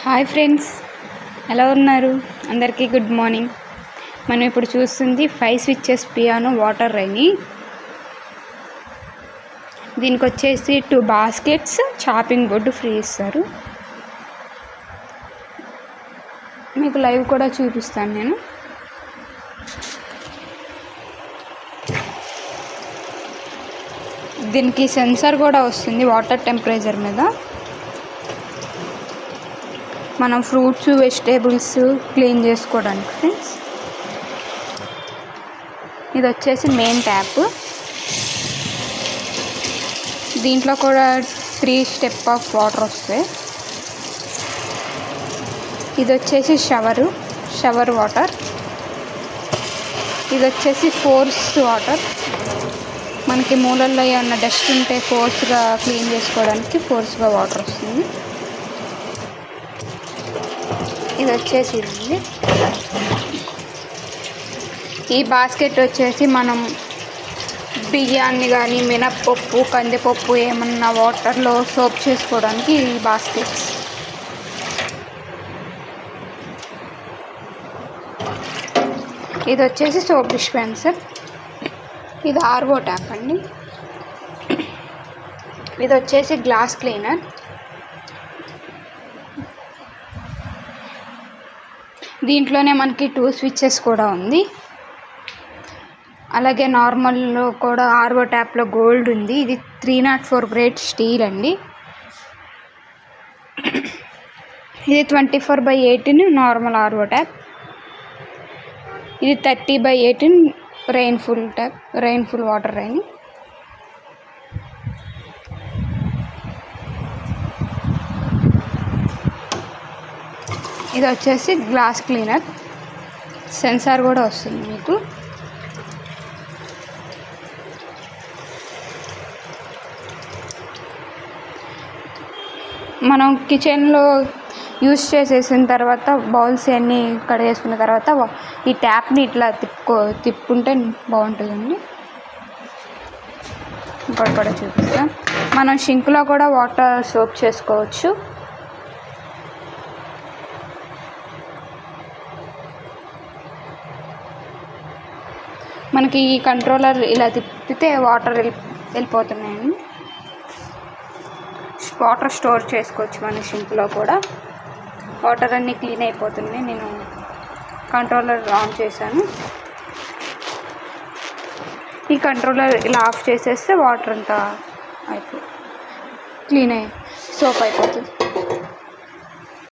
Hi friends, ఎలా ఉన్నారు? అందరికీ గుడ్ మార్నింగ్. మనం ఇప్పుడు చూస్తుంది 5 స్విచెస్ పియానో వాటర్ రైని. దీనికి వచ్చేసి 2 బాస్కెట్స్, చాపింగ్ బోర్డు ఫ్రీ ఇస్తారు. మీకు లైవ్ కూడా చూపిస్తాను నేను. దీనికి సెన్సార్ కూడా వస్తుంది వాటర్ టెంపరేచర్ మీద. మనం ఫ్రూట్స్, వెజిటేబుల్స్ క్లీన్ చేసుకోవడానికి ఫ్రెండ్స్. ఇది వచ్చేసి మెయిన్ ట్యాప్. దీంట్లో కూడా 3 స్టెప్ ఆఫ్ వాటర్ వస్తాయి. ఇది వచ్చేసి షవర్ వాటర్. ఇది వచ్చేసి ఫోర్స్ వాటర్. మనకి మూలల్లో ఏమన్నా డస్ట్ ఉంటే ఫోర్స్గా క్లీన్ చేసుకోవడానికి ఫోర్స్గా వాటర్ వస్తుంది. ఇది వచ్చేసి ఈ బాస్కెట్ వచ్చేసి మనం బియ్యాన్ని కానీ మినప్పప్పు, కందిపప్పు ఏమన్నా వాటర్లో సోప్ చేసుకోవడానికి ఈ బాస్కెట్స్. ఇది వచ్చేసి సోప్ డిస్పెన్సర్. ఇది ఆర్వో ట్యాప్ అండి. ఇది వచ్చేసి గ్లాస్ క్లీనర్. దీంట్లోనే మనకి 2 స్విచెస్ కూడా ఉంది. అలాగే నార్మల్లో కూడా ఆర్వో ట్యాప్లో గోల్డ్ ఉంది. ఇది 304 గ్రేడ్ స్టీల్ అండి. ఇది 24/18 నార్మల్ ఆర్వో ట్యాప్. ఇది 30/18 రెయిన్ఫుల్ ట్యాప్, రెయిన్ఫుల్ వాటర్ రైన్. ఇది వచ్చేసి గ్లాస్ క్లీనర్. సెన్సార్ కూడా వస్తుంది మీకు. మనం కిచెన్లో యూస్ చేసేసిన తర్వాత బౌల్స్ అన్నీ కడిగేసుకున్న తర్వాత ఈ ట్యాప్ని ఇట్లా తిప్పుకుంటే బాగుంటుందండి. ఇంకోటి కూడా చూపిస్తాం. మనం షింక్లో కూడా వాటర్ సోప్ చేసుకోవచ్చు. మనకి ఈ కంట్రోలర్ ఇలా తిప్పితే వాటర్ వెళ్ళిపోతున్నాయండి. వాటర్ స్టోర్ చేసుకోవచ్చు మన షింక్లో కూడా. వాటర్ అన్నీ క్లీన్ అయిపోతున్నాయి. నేను కంట్రోలర్ ఆన్ చేశాను. ఈ కంట్రోలర్ ఇలా ఆఫ్ చేసేస్తే వాటర్ అంతా క్లీన్ సోప్ అయిపోతుంది.